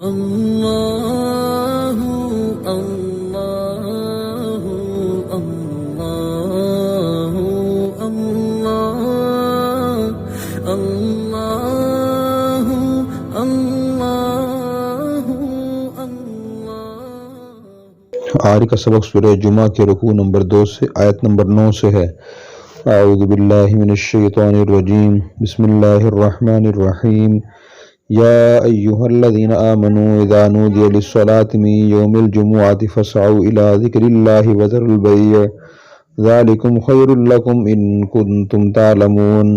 اللہ اللہ اللہ اللہ اللہ اللہ اللہ۔ آج کا سبق سورہ جمعہ کے رکوع نمبر 2 سے آیت نمبر 9 سے ہے۔ اعوذ باللہ من الشیطان الرجیم، بسم اللہ الرحمن الرحیم۔ یا ایہا الذین آمنوا اذا نودی للصلاة من یوم الجمعۃ فاسعوا الی ذکر اللہ وذروا البیع ذالکم خیر لکم ان کنتم تعلمون۔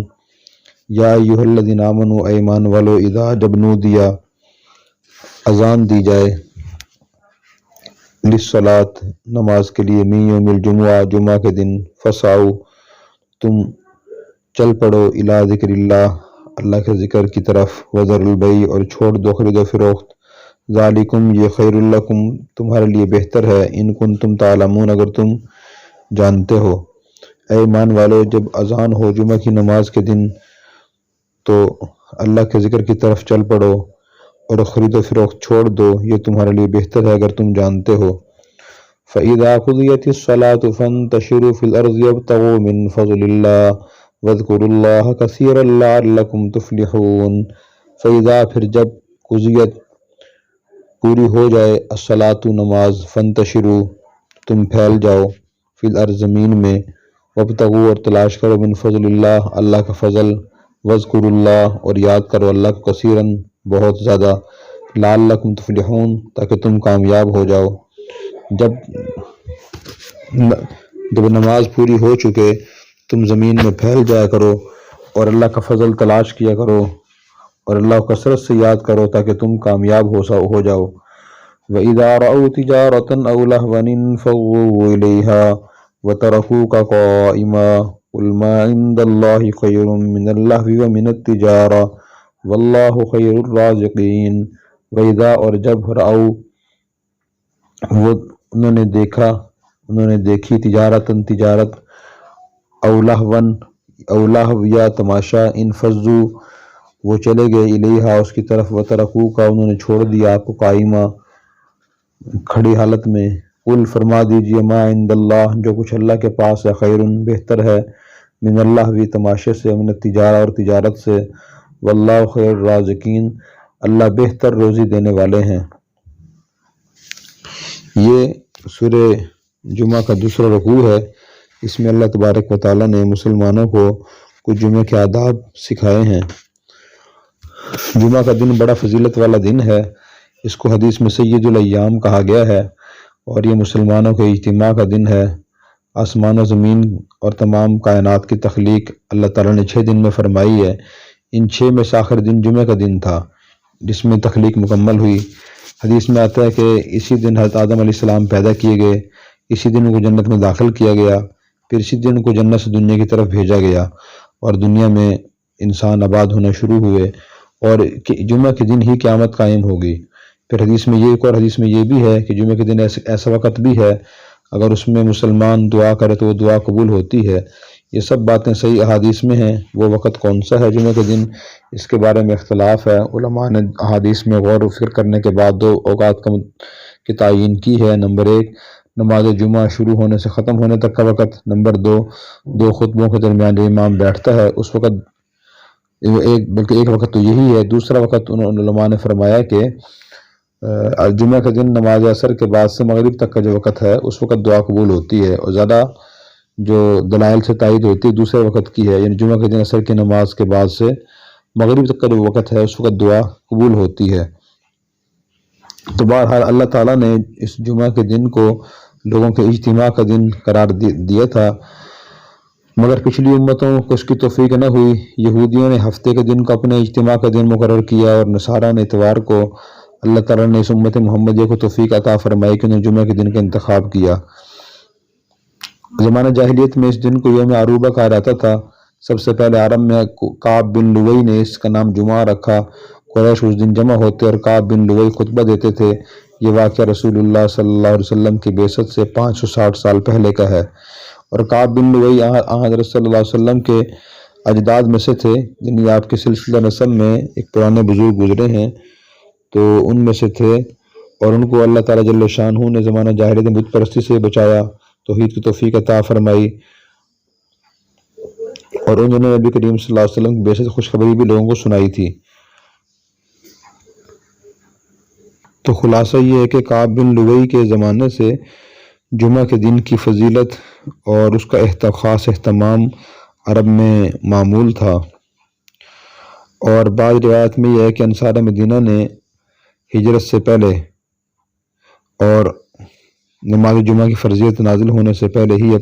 یا ایہا الذین آمنوا، اے ایمان والو، اذا جب نودیا اذان دی جائے، للصلاۃ نماز کے لیے، من یوم الجمعہ جمعہ کے دن، فسعوا تم چل پڑو، الی ذکر اللہ اللہ کے ذکر کی طرف، وذروا البیع اور چھوڑ دو خرید و فروخت، ذالکم یہ خیر لکم تمہارے لیے بہتر ہے، ان کنتم تعلمون اگر تم جانتے ہو۔ اے ایمان والو، جب اذان ہو جمعہ کی نماز کے دن تو اللہ کے ذکر کی طرف چل پڑو اور خرید و فروخت چھوڑ دو، یہ تمہارے لیے بہتر ہے اگر تم جانتے ہو۔ فَإِذَا قُضِيَتِ الصَّلَاةُ فَانتَشِرُوا فِي الْأَرْضِ وَابْتَغُوا مِنْ فَضْلِ اللَّهِ وَاذْكُرُوا اللَّهَ كَثِيرًا لَعَلَّكُمْ تُفْلِحُونَ۔ فَإِذَا پھر جب قُضِیت پوری ہو جائے، الصلاۃ نماز، فَانتَشِرُوا تم پھیل جاؤ، فی الارض زمین میں، وابتغوا اور تلاش کرو، من فضل اللہ اللہ کا فضل، واذکروا اللہ اور یاد کرو اللہ کو، کثیراً بہت زیادہ، لعلکم تفلحون تاکہ تم کامیاب ہو جاؤ۔ جب نماز پوری ہو چکے تم زمین میں پھیل جایا کرو اور اللہ کا فضل تلاش کیا کرو اور اللہ کو کثرت سے یاد کرو تاکہ تم کامیاب ہو جاؤ۔ وَإِذَا رَأَوْا تِجَارَةً أَوْ لَهْوًا انفَضُّوا إِلَيْهَا وَتَرَكُوكَ قَائِمًا قُلْ مَا عِندَ اللَّهِ خَيْرٌ مِّنَ اللَّهْوِ وَمِنَ التِّجَارَةِ وَاللَّهُ خَيْرُ الرَّازِقِينَ۔ وَإِذَا اور جب رَأَوْا وہ انہوں نے دیکھی، تجارت، او لہو یا تماشا، انفضوا وہ چلے گئے، الیہا اس کی طرف، وترکوکا انہوں نے چھوڑ دیا آپ کو، قائمہ کھڑی حالت میں، قل فرما دیجئے، ما عند اللہ جو کچھ اللہ کے پاس ہے، خیرن بہتر ہے، من اللہ بھی تماشے سے، من التجارہ اور تجارت سے، واللہ خیر الرازقین اللہ بہتر روزی دینے والے ہیں۔ یہ سورہ جمعہ کا دوسرا رکوع ہے۔ اس میں اللہ تبارک و تعالیٰ نے مسلمانوں کو کچھ جمعہ کے آداب سکھائے ہیں۔ جمعہ کا دن بڑا فضیلت والا دن ہے، اس کو حدیث میں سید الایام کہا گیا ہے، اور یہ مسلمانوں کے اجتماع کا دن ہے۔ آسمان و زمین اور تمام کائنات کی تخلیق اللہ تعالیٰ نے 6 دن میں فرمائی ہے۔ ان 6 میں سے آخر دن جمعہ کا دن تھا جس میں تخلیق مکمل ہوئی۔ حدیث میں آتا ہے کہ اسی دن حضرت آدم علیہ السلام پیدا کیے گئے، اسی دن کو جنت میں داخل کیا گیا، پھر اسی دن کو جنت سے دنیا کی طرف بھیجا گیا اور دنیا میں انسان آباد ہونا شروع ہوئے، اور جمعہ کے دن ہی قیامت قائم ہوگی۔ پھر حدیث میں یہ بھی ہے کہ جمعہ کے دن ایسا وقت بھی ہے اگر اس میں مسلمان دعا کرے تو وہ دعا قبول ہوتی ہے۔ یہ سب باتیں صحیح احادیث میں ہیں۔ وہ وقت کون سا ہے جمعہ کے دن، اس کے بارے میں اختلاف ہے، علماء نے احادیث میں غور و فکر کرنے کے بعد 2 اوقات کی تعیین کی ہے۔ نمبر 1 نماز جمعہ شروع ہونے سے ختم ہونے تک کا وقت، نمبر 2 خطبوں کے درمیان جو امام بیٹھتا ہے اس وقت، بلکہ ایک وقت تو یہی ہے۔ دوسرا وقت علماء نے فرمایا کہ جمعہ کے دن نماز عصر کے بعد سے مغرب تک کا جو وقت ہے اس وقت دعا قبول ہوتی ہے، اور زیادہ جو دلائل سے تائید ہوتی ہے دوسرے وقت کی ہے، یعنی جمعہ کے دن عصر کی نماز کے بعد سے مغرب تک کا جو وقت ہے اس وقت دعا قبول ہوتی ہے۔ تو بہرحال اللہ تعالیٰ نے اس جمعہ کے دن کو لوگوں کے اجتماع کا دن قرار دیا تھا، مگر پچھلی امتوں کو اس کی توفیق نہ ہوئی۔ یہودیوں نے ہفتے کے دن کو اپنے اجتماع کا دن مقرر کیا، اور نصارہ نے اتوار کو۔ اللہ تعالیٰ نے اس امت محمدیہ کو توفیق عطا فرمائی کہ انہوں نے جمعہ کے دن کا انتخاب کیا۔ زمانہ جاہلیت میں اس دن کو یوم عروبہ کہا جاتا تھا۔ سب سے پہلے عرب میں کعب بن لؤی نے اس کا نام جمعہ رکھا۔ قریش اس دن جمع ہوتے اور کعب بن لؤی خطبہ دیتے تھے۔ یہ واقعہ رسول اللہ صلی اللہ علیہ وسلم کی بعثت سے 560 سال پہلے کا ہے، اور کعب بن لؤی حضرت صلی اللہ علیہ وسلم کے اجداد میں سے تھے، یعنی آپ کے سلسلہ نسب میں ایک پرانے بزرگ گزرے ہیں۔ تو ان میں سے تھے، اور ان کو اللہ تعالیٰ جل شانہ نے زمانہ جاہلیت میں بت پرستی سے بچایا، توحید کی توفیق عطا فرمائی، اور انہوں نے نبی کریم صلی اللہ علیہ وسلم کی بے خوشخبری بھی لوگوں کو سنائی تھی۔ تو خلاصہ یہ ہے کہ کعب بن لؤی کے زمانے سے جمعہ کے دن کی فضیلت اور اس کا خاص اہتمام عرب میں معمول تھا، اور بعض روایت میں یہ ہے کہ انصار مدینہ نے ہجرت سے پہلے اور نماز جمعہ کی فرضیت نازل ہونے سے پہلے ہی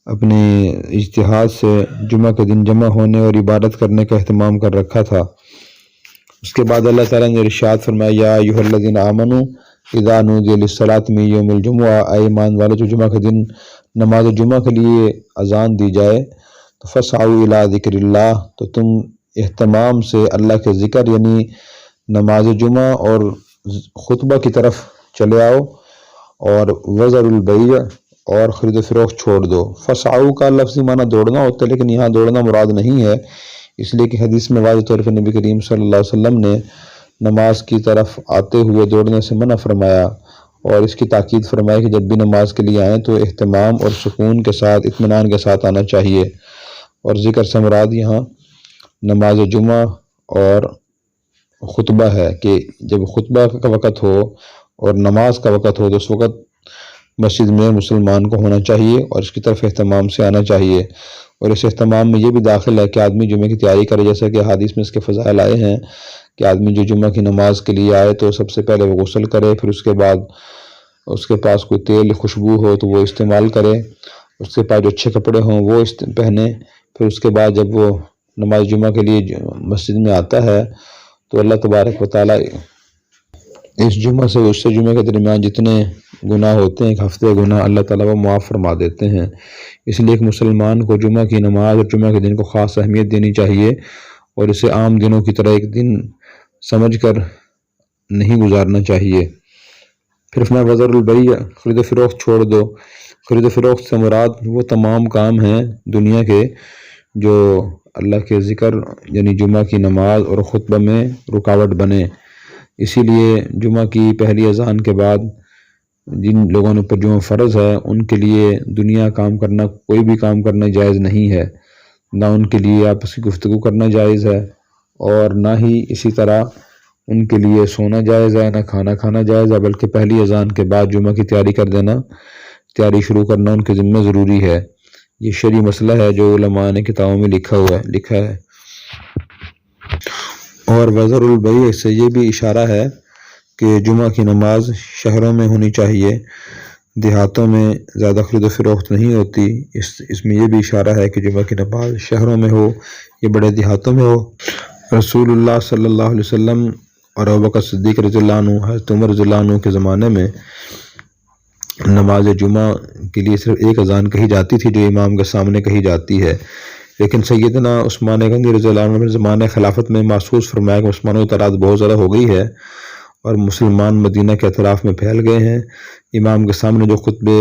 اپنی اجتہاد سے جمعہ کے دن جمع ہونے اور عبادت کرنے کا اہتمام کر رکھا تھا۔ اس کے بعد اللہ تعالیٰ نے ارشاد فرمایا، یا ایھا الذین آمنوا اذا نودی للصلاۃ من یوم الجمعہ، اے ایمان والو جو جمعہ کے دن نماز جمعہ کے لیے اذان دی جائے تو فسعوا الی ذکر اللہ، تو تم اہتمام سے اللہ کے ذکر یعنی نماز جمعہ اور خطبہ کی طرف چلے آؤ، اور وذروا البیع، اور خرید و فروخت چھوڑ دو۔ فسعوا کا لفظی معنی دوڑنا ہوتا ہے، لیکن یہاں دوڑنا مراد نہیں ہے، اس لیے کہ حدیث میں واضح طور پر نبی کریم صلی اللہ علیہ وسلم نے نماز کی طرف آتے ہوئے دوڑنے سے منع فرمایا، اور اس کی تاکید فرمایا کہ جب بھی نماز کے لیے آئیں تو اہتمام اور سکون کے ساتھ، اطمینان کے ساتھ آنا چاہیے۔ اور ذکر سے مراد یہاں نماز جمعہ اور خطبہ ہے، کہ جب خطبہ کا وقت ہو اور نماز کا وقت ہو تو اس وقت مسجد میں مسلمان کو ہونا چاہیے اور اس کی طرف اہتمام سے آنا چاہیے۔ اور اس اہتمام میں یہ بھی داخل ہے کہ آدمی جمعہ کی تیاری کرے، جیسا کہ حدیث میں اس کے فضائل آئے ہیں کہ آدمی جو جمعہ کی نماز کے لیے آئے تو سب سے پہلے وہ غسل کرے، پھر اس کے بعد اس کے پاس کوئی تیل خوشبو ہو تو وہ استعمال کرے، اس کے پاس جو اچھے کپڑے ہوں وہ پہنے، پھر اس کے بعد جب وہ نماز جمعہ کے لیے مسجد میں آتا ہے تو اللہ تبارک و تعالیٰ اس جمعہ سے اس سے جمعہ کے درمیان جتنے گناہ ہوتے ہیں، ایک ہفتے گناہ، اللہ تعالیٰ وہ معاف فرما دیتے ہیں۔ اس لیے ایک مسلمان کو جمعہ کی نماز اور جمعہ کے دن کو خاص اہمیت دینی چاہیے، اور اسے عام دنوں کی طرح ایک دن سمجھ کر نہیں گزارنا چاہیے۔ پھر فرمایا وذروا البیع، خرید و فروخت چھوڑ دو۔ خرید و فروخت سے مراد وہ تمام کام ہیں دنیا کے جو اللہ کے ذکر یعنی جمعہ کی نماز اور خطبہ میں رکاوٹ بنے۔ اسی لیے جمعہ کی پہلی اذان کے بعد جن لوگوں نے پر جمعہ فرض ہے ان کے لیے دنیا کام کرنا، کوئی بھی کام کرنا جائز نہیں ہے، نہ ان کے لیے آپس کی گفتگو کرنا جائز ہے، اور نہ ہی اسی طرح ان کے لیے سونا جائز ہے، نہ کھانا کھانا جائز ہے، بلکہ پہلی اذان کے بعد جمعہ کی تیاری کر دینا، تیاری شروع کرنا ان کے ذمہ ضروری ہے۔ یہ شرعی مسئلہ ہے جو علماء نے کتابوں میں لکھا ہے۔ اور وذروا البیع سے یہ بھی اشارہ ہے کہ جمعہ کی نماز شہروں میں ہونی چاہیے، دیہاتوں میں زیادہ خرید و فروخت نہیں ہوتی۔ اس میں یہ بھی اشارہ ہے کہ جمعہ کی نماز شہروں میں ہو یا بڑے دیہاتوں میں ہو۔ رسول اللہ صلی اللہ علیہ وسلم اور ابوبکر صدیق رضی اللہ عنہ، حضرت عمر رضی اللہ عنہ کے زمانے میں نماز جمعہ کے لیے صرف ایک اذان کہی جاتی تھی جو امام کے سامنے کہی جاتی ہے، لیکن سیدنا عثمان غنی رضی اللہ عنہ نے زمانہ خلافت میں محسوس فرمایا کہ مسلمانوں کی تعداد بہت زیادہ ہو گئی ہے اور مسلمان مدینہ کے اطراف میں پھیل گئے ہیں، امام کے سامنے جو خطبے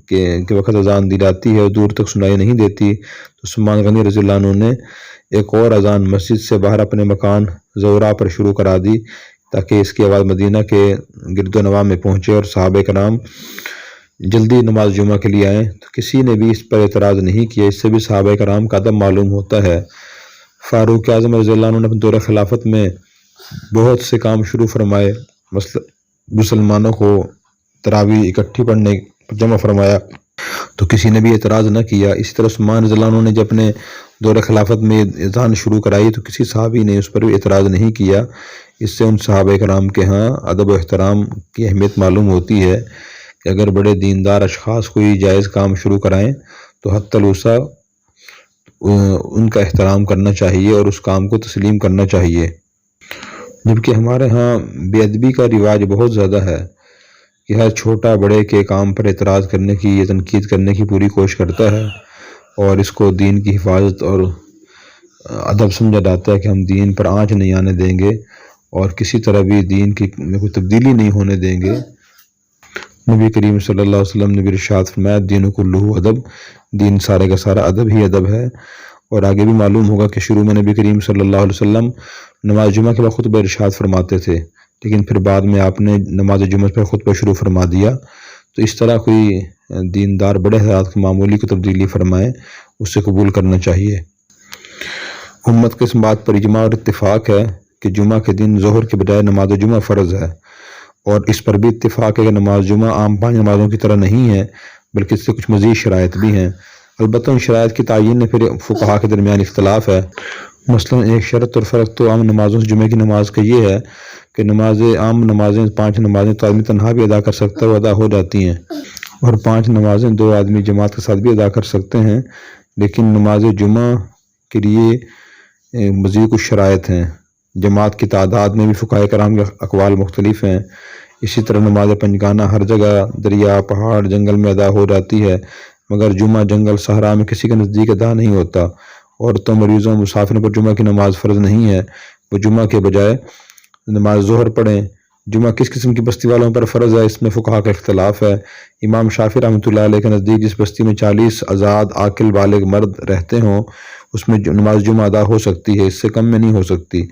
کے وقت اذان دی جاتی ہے دور تک سنائی نہیں دیتی، تو عثمان غنی رضی اللہ عنہ نے ایک اور اذان مسجد سے باہر اپنے مکان زورا پر شروع کرا دی تاکہ اس کی آواز مدینہ کے گرد و نواح میں پہنچے اور صحابہ کرام جلدی نماز جمعہ کے لیے آئیں۔ تو کسی نے بھی اس پر اعتراض نہیں کیا، اس سے بھی صحابہ کرام کا ادب معلوم ہوتا ہے۔ فاروق اعظم رضی اللہ عنہ نے اپنے دور خلافت میں بہت سے کام شروع فرمائے، مسلمانوں کو تراویح اکٹھی پڑھنے جمع فرمایا تو کسی نے بھی اعتراض نہ کیا۔ اسی طرح عثمان رضی اللہ عنہ نے جب اپنے دور خلافت میں اذان شروع کرائی تو کسی صحابی نے اس پر بھی اعتراض نہیں کیا۔ اس سے ان صحابہ کرام کے ہاں ادب و احترام کی اہمیت معلوم ہوتی ہے کہ اگر بڑے دیندار اشخاص کوئی جائز کام شروع کرائیں تو حتی الوسع ان کا احترام کرنا چاہیے اور اس کام کو تسلیم کرنا چاہیے۔ جبکہ ہمارے ہاں بے ادبی کا رواج بہت زیادہ ہے کہ ہر چھوٹا بڑے کے کام پر اعتراض کرنے کی یا تنقید کرنے کی پوری کوشش کرتا ہے، اور اس کو دین کی حفاظت اور ادب سمجھا جاتا ہے کہ ہم دین پر آنچ نہیں آنے دیں گے اور کسی طرح بھی دین میں کوئی تبدیلی نہیں ہونے دیں گے۔ نبی کریم صلی اللہ علیہ وسلم نے بھی ارشاد فرمایا دین کلہ ادب، دین سارے کا سارا ادب ہی ادب ہے۔ اور آگے بھی معلوم ہوگا کہ شروع میں نبی کریم صلی اللہ علیہ وسلم نماز جمعہ کے وقت خطبہ ارشاد فرماتے تھے، لیکن پھر بعد میں آپ نے نماز جمعہ پر خطبہ شروع فرما دیا۔ تو اس طرح کوئی دیندار بڑے حضرات کی معمولی کو تبدیلی فرمائے اسے قبول کرنا چاہیے۔ امت کے اس بات پر اجماع اور اتفاق ہے کہ جمعہ کے دن ظہر کے بجائے نماز جمعہ فرض ہے، اور اس پر بھی اتفاق ہے کہ نماز جمعہ عام 5 نمازوں کی طرح نہیں ہے بلکہ اس سے کچھ مزید شرائط بھی ہیں۔ البتہ ان شرائط کی تعیین میں پھر فقہا کے درمیان اختلاف ہے۔ مثلا ایک شرط اور فرق تو عام نمازوں سے جمعہ کی نماز کا یہ ہے کہ عام نمازیں 5 نمازیں تو آدمی تنہا بھی ادا کر سکتا ہے، وہ ادا ہو جاتی ہیں، اور 5 نمازیں 2 آدمی جماعت کے ساتھ بھی ادا کر سکتے ہیں، لیکن نماز جمعہ کے لیے مزید کچھ شرائط ہیں۔ جماعت کی تعداد میں بھی فقہاء کرام کے اقوال مختلف ہیں۔ اسی طرح نماز پنجگانہ ہر جگہ دریا، پہاڑ، جنگل میں ادا ہو جاتی ہے، مگر جمعہ جنگل صحرا میں کسی کے نزدیک ادا نہیں ہوتا۔ عورتوں، مریضوں، مسافروں پر جمعہ کی نماز فرض نہیں ہے، وہ جمعہ کے بجائے نماز ظہر پڑھیں۔ جمعہ کس قسم کی بستی والوں پر فرض ہے، اس میں فقہا کا اختلاف ہے۔ امام شافعی رحمۃ اللہ علیہ کے نزدیک جس بستی میں 40 آزاد عاقل بالغ مرد رہتے ہوں اس میں نماز جمعہ ادا ہو سکتی ہے، اس سے کم میں نہیں ہو سکتی۔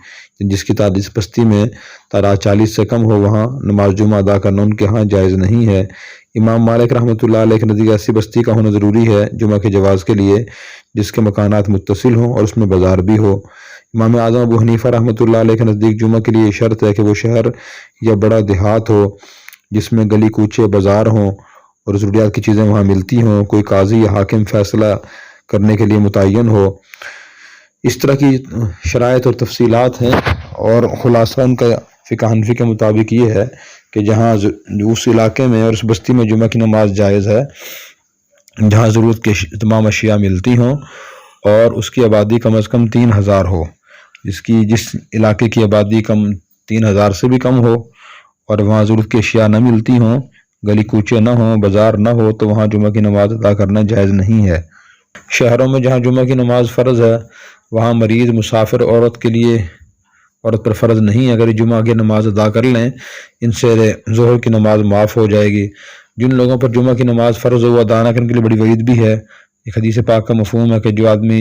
جس بستی میں تعداد 40 سے کم ہو وہاں نماز جمعہ ادا کرنا ان کے ہاں جائز نہیں ہے۔ امام مالک رحمۃ اللہ علیہ کے نزدیک ایسی بستی کا ہونا ضروری ہے جمعہ کے جواز کے لیے جس کے مکانات متصل ہوں اور اس میں بازار بھی ہو۔ امام اعظم ابو حنیفہ رحمۃ اللہ علیہ کے نزدیک جمعہ کے لیے شرط ہے کہ وہ شہر یا بڑا دیہات ہو جس میں گلی کوچے بازار ہوں اور ضروریات کی چیزیں وہاں ملتی ہوں، کوئی قاضی یا حاکم فیصلہ کرنے کے لیے متعین ہو۔ اس طرح کی شرائط اور تفصیلات ہیں، اور خلاصہ ان کا فقہ حنفی کے مطابق یہ ہے کہ جہاں اس علاقے میں اور اس بستی میں جمعہ کی نماز جائز ہے جہاں ضرورت کے تمام اشیاء ملتی ہوں اور اس کی آبادی کم از کم 3000 ہو، جس علاقے کی آبادی 3000 سے بھی کم ہو اور وہاں ضرورت کی اشیاء نہ ملتی ہوں، گلی کوچے نہ ہوں، بازار نہ ہو، تو وہاں جمعہ کی نماز ادا کرنا جائز نہیں ہے۔ شہروں میں جہاں جمعہ کی نماز فرض ہے وہاں مریض، مسافر، عورت پر فرض نہیں ہے۔ اگر جمعہ کی نماز ادا کر لیں ان سے ظہر کی نماز معاف ہو جائے گی۔ جن لوگوں پر جمعہ کی نماز فرض ہو وہ ادا نہ کرنے کے لیے بڑی وعید بھی ہے۔ ایک حدیث پاک کا مفہوم ہے کہ جو آدمی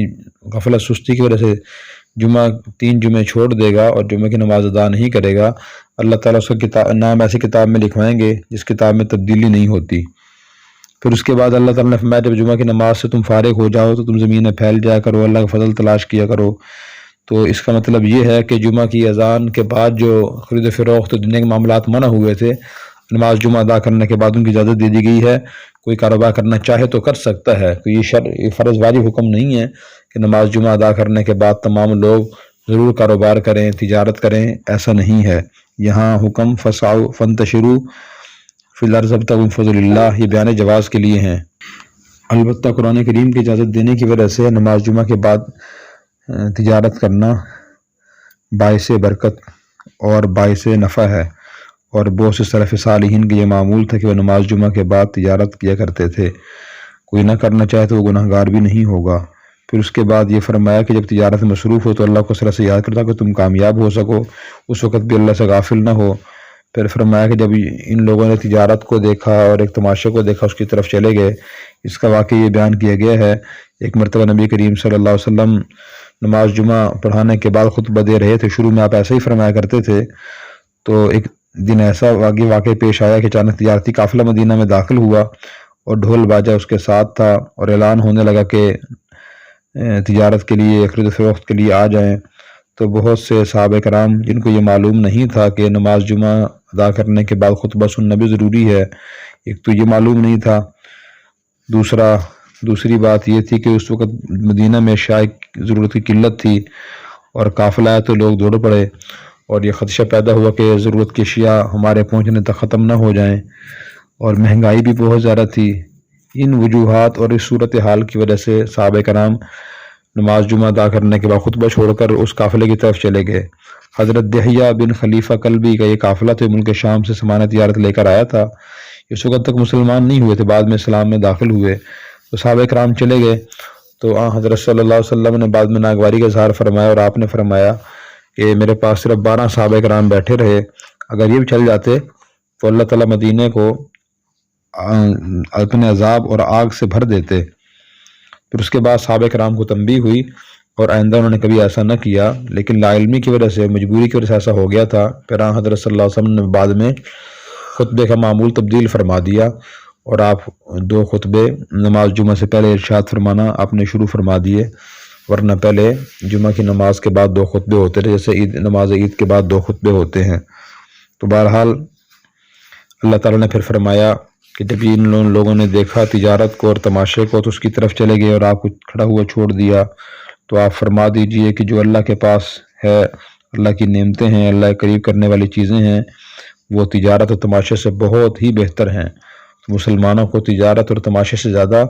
غفلت سستی کی وجہ سے 3 جمعے چھوڑ دے گا اور جمعہ کی نماز ادا نہیں کرے گا، اللہ تعالیٰ اس کا نام ایسی کتاب میں لکھوائیں گے جس کتاب میں تبدیلی نہیں ہوتی۔ پھر اس کے بعد اللہ تعالیٰ نے فرمایا جب جمعہ کی نماز سے تم فارغ ہو جاؤ تو تم زمین میں پھیل جایا کرو، اللہ کا فضل تلاش کیا کرو۔ تو اس کا مطلب یہ ہے کہ جمعہ کی اذان کے بعد جو خرید و فروخت و دنیا کے معاملات منع ہوئے تھے، نماز جمعہ ادا کرنے کے بعد ان کی اجازت دے دی گئی ہے۔ کوئی کاروبار کرنا چاہے تو کر سکتا ہے، تو یہ فرض واجب حکم نہیں ہے کہ نماز جمعہ ادا کرنے کے بعد تمام لوگ ضرور کاروبار کریں، تجارت کریں، ایسا نہیں ہے۔ یہاں حکم فسعوا فانتشروا فی الارض وابتغوا من فضل اللہ یہ بیان جواز کے لیے ہیں۔ البتہ قرآن کریم کی اجازت دینے کی وجہ سے نماز جمعہ کے بعد تجارت کرنا باعث برکت اور باعث نفع ہے، اور بہت سے سلف صالحین کے یہ معمول تھا کہ وہ نماز جمعہ کے بعد تجارت کیا کرتے تھے۔ کوئی نہ کرنا چاہے تو وہ گناہ گار بھی نہیں ہوگا۔ پھر اس کے بعد یہ فرمایا کہ جب تجارت میں مصروف ہو تو اللہ کو اس طرح سے یاد کرتا کہ تم کامیاب ہو سکو، اس وقت بھی اللہ سے غافل نہ ہو۔ پھر فرمایا کہ جب ان لوگوں نے تجارت کو دیکھا اور ایک تماشے کو دیکھا اس کی طرف چلے گئے۔ اس کا واقعہ یہ بیان کیا گیا ہے، ایک مرتبہ نبی کریم صلی اللہ علیہ وسلم نماز جمعہ پڑھانے کے بعد خطبہ دے رہے تھے۔ شروع میں آپ ایسے ہی فرمایا کرتے تھے، تو ایک دن ایسا واقعہ پیش آیا کہ اچانک تجارتی قافلہ مدینہ میں داخل ہوا اور ڈھول باجا اس کے ساتھ تھا، اور اعلان ہونے لگا کہ تجارت کے لیے، خرید و فروخت کے لیے آ جائیں۔ تو بہت سے صحابہ کرام جن کو یہ معلوم نہیں تھا کہ نماز جمعہ ادا کرنے کے بعد خطبہ سننا بھی ضروری ہے، ایک تو یہ معلوم نہیں تھا، دوسری بات یہ تھی کہ اس وقت مدینہ میں شائع ضرورت کی قلت تھی اور قافلہ آیا تو لوگ دوڑ پڑے، اور یہ خدشہ پیدا ہوا کہ ضرورت کی اشیاء ہمارے پہنچنے تک ختم نہ ہو جائیں، اور مہنگائی بھی بہت زیادہ تھی۔ ان وجوہات اور اس صورتحال کی وجہ سے صحابہ کرام نماز جمعہ ادا کرنے کے بعد خطبہ چھوڑ کر اس قافلے کی طرف چلے گئے۔ حضرت دحیہ بن خلیفہ کلبی کا یہ قافلہ تو ملک شام سے سامان تجارت لے کر آیا تھا، اس وقت تک مسلمان نہیں ہوئے تھے، بعد میں اسلام میں داخل ہوئے۔ تو صحابہ کرام چلے گئے تو حضرت صلی اللہ علیہ وسلم نے بعد میں ناگواری کا اظہار فرمایا، اور آپ نے فرمایا کہ میرے پاس صرف 12 صحابہ کرام بیٹھے رہے، اگر یہ بھی چل جاتے تو اللہ تعالیٰ مدینے کو اپنے عذاب اور آگ سے بھر دیتے۔ پھر اس کے بعد صحابہ کرام کو تنبیہ ہوئی اور آئندہ انہوں نے کبھی ایسا نہ کیا، لیکن لا علمی کی وجہ سے، مجبوری کی وجہ سے ایسا ہو گیا تھا۔ پھر حضرت صلی اللہ علیہ وسلم نے بعد میں خطبے کا معمول تبدیل فرما دیا اور آپ 2 خطبے نماز جمعہ سے پہلے ارشاد فرمانا آپ نے شروع فرما دیے، ورنہ پہلے جمعہ کی نماز کے بعد 2 خطبے ہوتے تھے، جیسے نماز عید کے بعد 2 خطبے ہوتے ہیں۔ تو بہرحال اللہ تعالیٰ نے پھر فرمایا کہ جب ان لوگوں نے دیکھا تجارت کو اور تماشے کو تو اس کی طرف چلے گئے اور آپ کو کھڑا ہوا چھوڑ دیا، تو آپ فرما دیجئے کہ جو اللہ کے پاس ہے، اللہ کی نعمتیں ہیں، اللہ کے قریب کرنے والی چیزیں ہیں، وہ تجارت اور تماشے سے بہت ہی بہتر ہیں۔ مسلمانوں کو تجارت اور تماشے سے زیادہ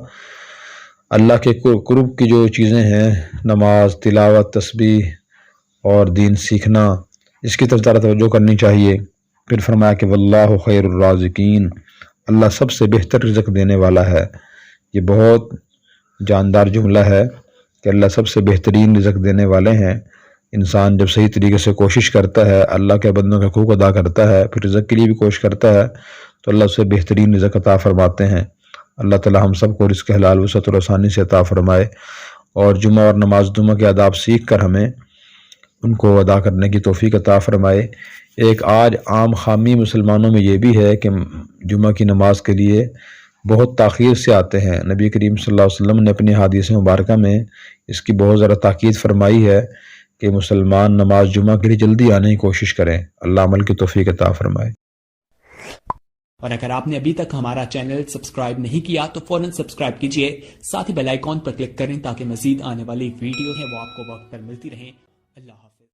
اللہ کے قرب کی جو چیزیں ہیں، نماز، تلاوت، تسبیح اور دین سیکھنا، اس کی طرف زیادہ توجہ کرنی چاہیے۔ پھر فرمایا کہ واللہ خیر الرازقین، اللہ سب سے بہتر رزق دینے والا ہے۔ یہ بہت جاندار جملہ ہے کہ اللہ سب سے بہترین رزق دینے والے ہیں۔ انسان جب صحیح طریقے سے کوشش کرتا ہے، اللہ کے بندوں کے حقوق ادا کرتا ہے، پھر رزق کے لیے بھی کوشش کرتا ہے، تو اللہ اسے بہترین رزق عطا فرماتے ہیں۔ اللہ تعالی ہم سب کو رزق حلال وسعت اور آسانی سے عطا فرمائے، اور جمعہ اور نماز جمعہ کے آداب سیکھ کر ہمیں ان کو ادا کرنے کی توفیق عطا فرمائے۔ ایک آج عام خامی مسلمانوں میں یہ بھی ہے کہ جمعہ کی نماز کے لیے بہت تاخیر سے آتے ہیں۔ نبی کریم صلی اللہ علیہ وسلم نے اپنی حدیث مبارکہ میں اس کی بہت زیادہ تاکید فرمائی ہے کہ مسلمان نماز جمعہ کے لیے جلدی آنے کی کوشش کریں۔ اللہ عمل کی توفیق عطا فرمائے۔ اور اگر آپ نے ابھی تک ہمارا چینل سبسکرائب نہیں کیا تو فوراً سبسکرائب کیجئے، ساتھ ہی بیل آئیکن پر کلک کریں تاکہ مزید آنے والی ویڈیو ہے وہ آپ کو وقت پر ملتی رہیں۔ اللہ حافظ۔